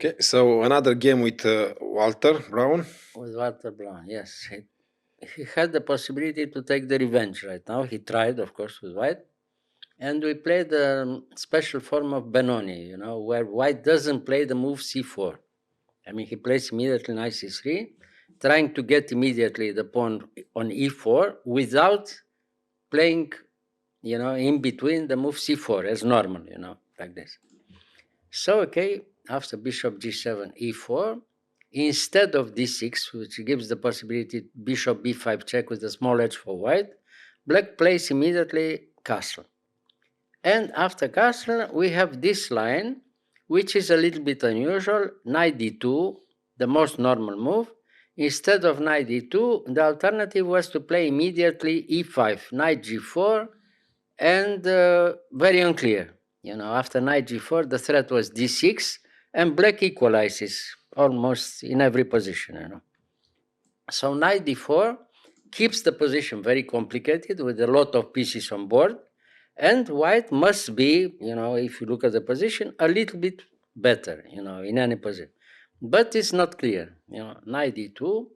Okay, so another game with Walter Browne. With Walter Browne, yes. He had the possibility to take the revenge right now. He tried, of course, with White. And we played a special form of Benoni, where White doesn't play the move c4. I mean, he plays immediately knight c3, trying to get immediately the pawn on e4 without playing, in between the move c4 as normal, like this. So, okay, after bishop g7, e4, instead of d6, which gives the possibility bishop b5 check with a small edge for White, Black plays immediately castle. And after castle, we have this line, which is a little bit unusual, knight d2, the most normal move. Instead of knight d2, the alternative was to play immediately e5, knight g4, and very unclear. After knight g4, the threat was d6, and Black equalizes almost in every position. So knight d4 keeps the position very complicated with a lot of pieces on board. And White must be, if you look at the position, a little bit better, in any position. But it's not clear. Knight d2,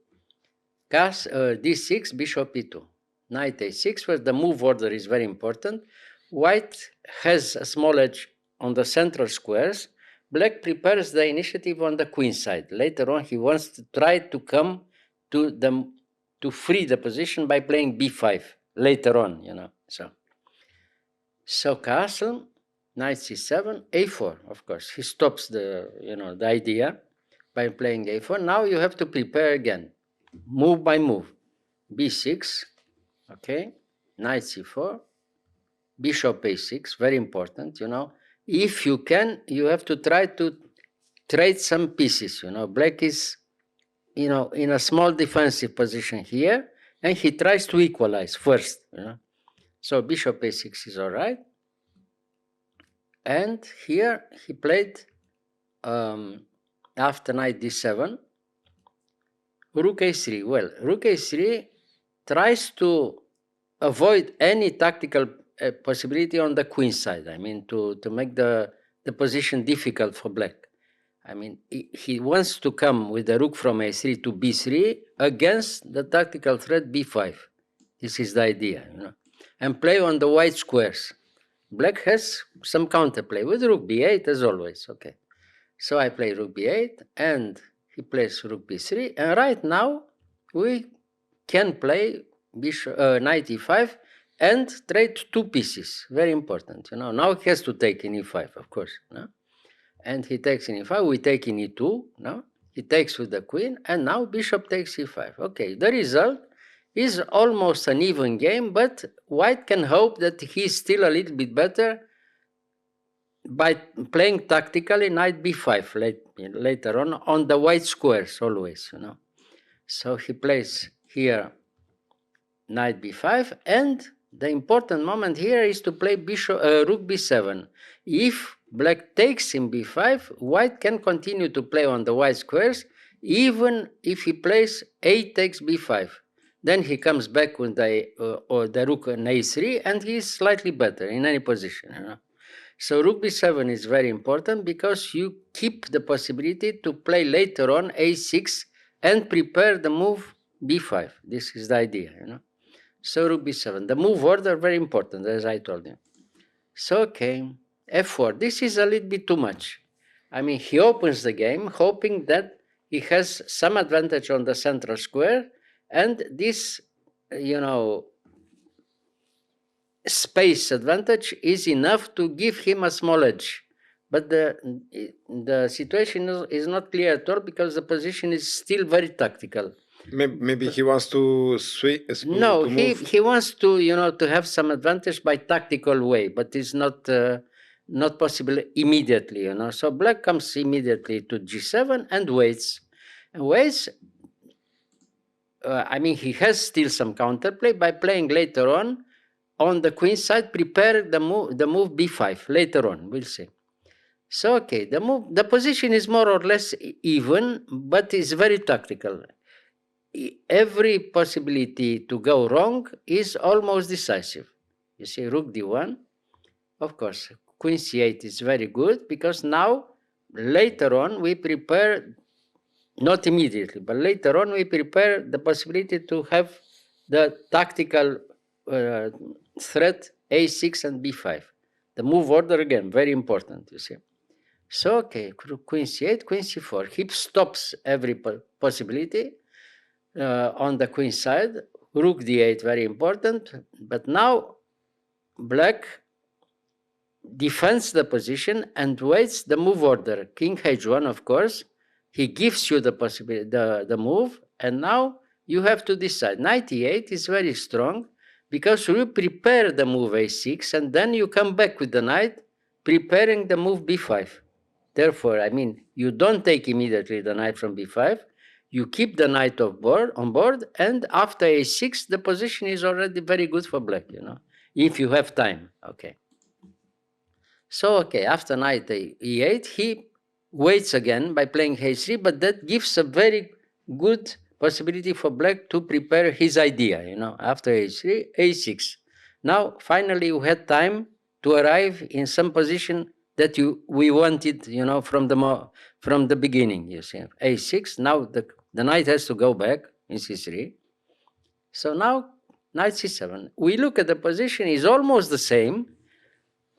d6, bishop e2. Knight a6, where the move order is very important. White has a small edge on the central squares. Black prepares the initiative on the queen side. Later on, he wants to try to come to free the position by playing b5 later on, So castle, knight c7, a4, of course. He stops the idea by playing a4. Now you have to prepare again, move by move. b6, okay, knight c4, bishop a6, very important, If you can, you have to try to trade some pieces, Black is, in a small defensive position here, and he tries to equalize first, So bishop a6 is all right. And here he played, after knight d7, rook a3. Well, rook a3 tries to avoid any tactical possibility on the queen side. I mean, to make the position difficult for Black. I mean, he wants to come with the rook from a3 to b3 against the tactical threat b5. This is the idea, and play on the white squares. Black has some counterplay with rook b8 as always. Okay, so I play rook b8 and he plays rook b3, and right now we can play bishop knight e5 and trade two pieces. Very important, Now he has to take in e5, of course, and he takes in e5. We take in e2. He takes with the queen, and now bishop takes e5. Okay, the result is almost an even game, but White can hope that he's still a little bit better by playing tactically knight b5 later on the white squares always, So he plays here knight b5, and the important moment here is to play rook b7. If Black takes in b5, White can continue to play on the white squares, even if he plays a takes b5. Then he comes back with the rook on a3, and he's slightly better in any position. So rook b7 is very important because you keep the possibility to play later on a6 and prepare the move b5. This is the idea, So rook b7. The move order very important, as I told you. So okay, f4. This is a little bit too much. I mean, he opens the game hoping that he has some advantage on the central square, and this, space advantage is enough to give him a small edge. But the situation is not clear at all because the position is still very tactical. Maybe he wants to switch. No, he wants to to have some advantage by tactical way, but it's not possible immediately. So Black comes immediately to g7 and waits. I mean, he has still some counterplay by playing later on the queen side, prepare the move b5 later on. We'll see. So okay, the position is more or less even, but it's very tactical. Every possibility to go wrong is almost decisive. You see, rook d1, of course, queen c8 is very good because now later on we prepare, not immediately, but later on we prepare the possibility to have the tactical threat a6 and b5. The move order again, very important, you see. So, okay, queen c8, queen c4. He stops every possibility on the queen side. Rook d8, very important. But now black defends the position and waits the move order. King h1, of course. He gives you the possibility, the move, and now you have to decide. Knight e8 is very strong because you prepare the move a6 and then you come back with the knight preparing the move b5. Therefore, I mean, you don't take immediately the knight from b5. You keep the knight on board, and after a6, the position is already very good for black, you know, if you have time. Okay. So, okay, after knight e8, he waits again by playing h3, but that gives a very good possibility for black to prepare his idea, you know, after h3, a6. Now, finally, you had time to arrive in some position that we wanted, you know, from the beginning, you see. a6, now the knight has to go back in c3. So now, knight c7. We look at the position, is almost the same,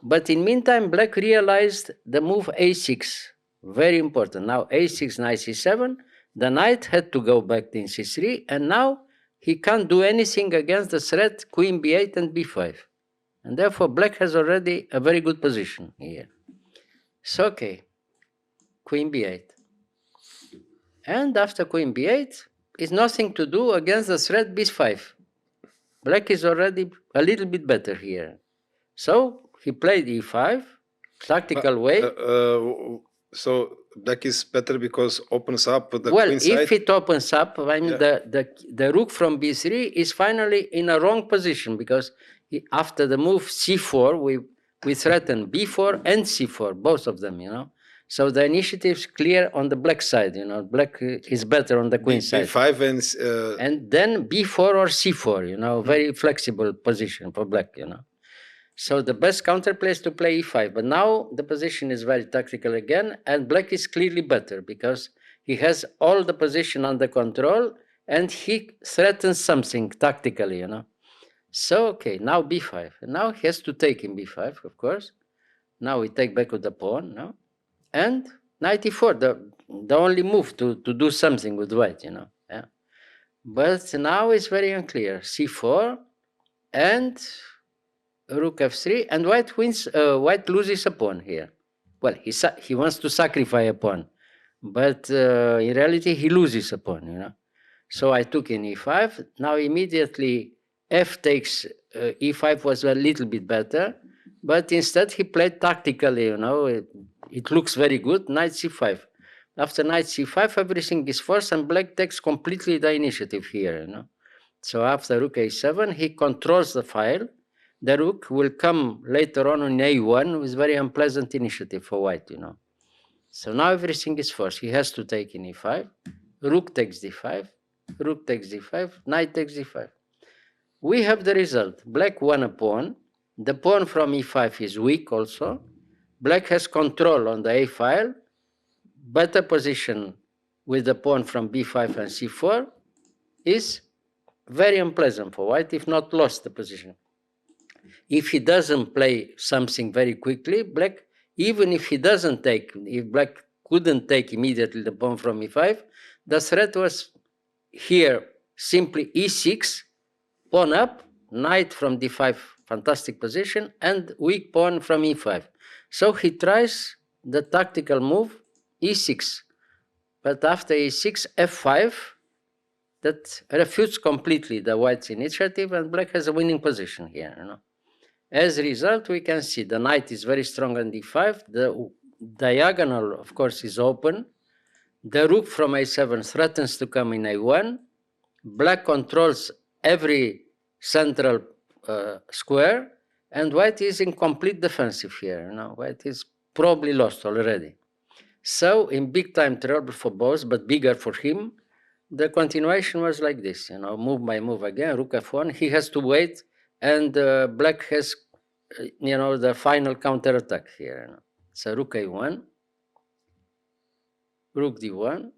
but in meantime, black realized the move a6, very important. Now a6, knight c7, the knight had to go back in c3, and now he can't do anything against the threat queen b8 and b5. And therefore, black has already a very good position here. So, okay, queen b8. And after queen b8, is nothing to do against the threat b5. Black is already a little bit better here. So he played e5, tactical way. So black is better because opens up the well, queen side? if it opens up, I mean, the rook from b3 is finally in a wrong position because after the move c4, we threaten b4 and c4, both of them, you know. So the initiative is clear on the black side, you know. Black is better on the queen side. b5 and then b4 or c4, you know, very flexible position for black, you know. So the best counterplay is to play e5, but now the position is very tactical again, and black is clearly better because he has all the position under control and he threatens something tactically, you know. So, okay, now b5. And now he has to take in b5, of course. Now we take back with the pawn, no? And knight e4, the only move to do something with white, you know. Yeah. But now it's very unclear. c4 and rook f3, and white loses a pawn here. Well, he wants to sacrifice a pawn, but in reality he loses a pawn, you know. So I took in e5. Now immediately f takes e5 was a little bit better, but instead he played tactically, you know. It looks very good. Knight c5. After knight c5, everything is forced, and black takes completely the initiative here, you know. So after rook a7, he controls the file. The rook will come later on a1 with very unpleasant initiative for white, you know. So now everything is forced. He has to take in e5. Rook takes d5. Rook takes d5. Knight takes d5. We have the result. Black won a pawn. The pawn from e5 is weak also. Black has control on the a file. Better position with the pawn from b5 and c4 is very unpleasant for white, if not lost the position. If he doesn't play something very quickly, black, even if he doesn't take, if black couldn't take immediately the pawn from e5, the threat was here simply e6, pawn up, knight from d5, fantastic position, and weak pawn from e5. So he tries the tactical move e6, but after e6, f5, that refutes completely the white's initiative, and black has a winning position here, you know. As a result, we can see the knight is very strong on d5. The diagonal, of course, is open. The rook from a7 threatens to come in a1. Black controls every central square, and white is in complete defensive here. You know, white is probably lost already. So, in big time trouble for both, but bigger for him, the continuation was like this, you know, move by move again, rook f1. He has to wait, and black has, you know, the final counterattack here. You know. So rook a1. rook d1,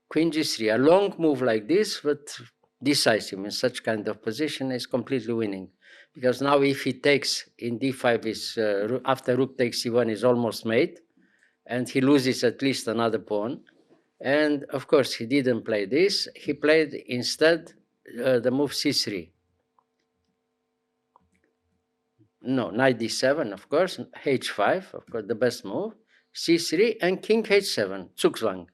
queen g3. A long move like this, but decisive in such kind of position, is completely winning. Because now if he takes in d5, is after rook takes c1 is almost mate, and he loses at least another pawn. And of course, he didn't play this. He played instead the move c3. No, knight d7, of course, h5, of course, the best move, c3, and king h7, Zugzwang.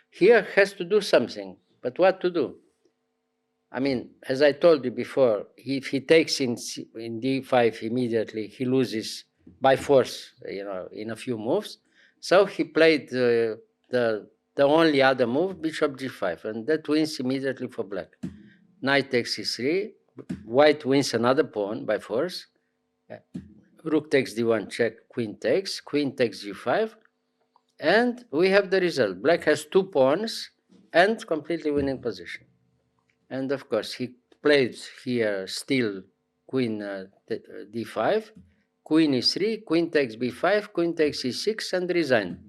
Here has to do something, but what to do? I mean, as I told you before, if he takes in d5 immediately, he loses by force, in a few moves. So he played the only other move, bishop g5, and that wins immediately for black. Knight takes c3, white wins another pawn by force. Rook takes d1, check, queen takes g5, and we have the result. Black has 2 pawns and completely winning position. And of course, he played here still queen d5, queen e3, queen takes b5, queen takes e6, and resign.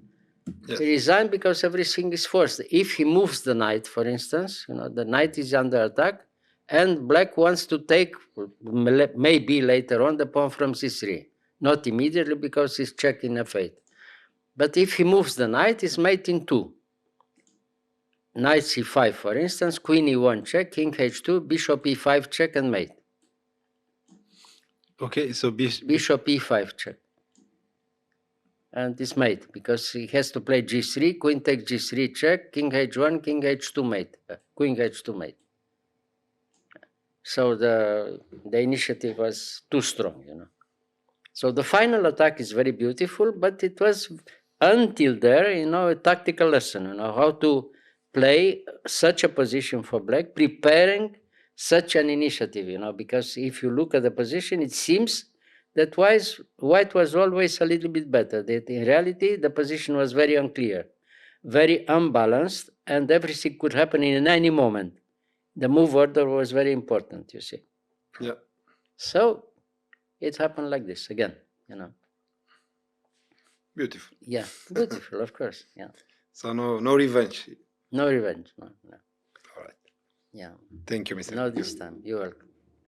Yes. He resigned because everything is forced. If he moves the knight, for instance, the knight is under attack, and black wants to take, maybe later on, the pawn from c3. Not immediately, because he's checking f8. But if he moves the knight, it's mate in 2. Knight c5, for instance, queen e1 check, king h2, bishop e5 check, and mate. Okay, so bishop e5 check. And it's mate, because he has to play g3, queen takes g3 check, king h1, king h2 mate, queen h2 mate. So the initiative was too strong, So the final attack is very beautiful, but it was until there, a tactical lesson, how to play such a position for black, preparing such an initiative, because if you look at the position, it seems that white was always a little bit better. That in reality, the position was very unclear, very unbalanced, and everything could happen in any moment. The move order was very important, you see. Yeah. So it happened like this again, Beautiful. Yeah, beautiful, of course. Yeah. So no revenge. No revenge. No. All right. Yeah. Thank you, Mr. Not this time. You're welcome.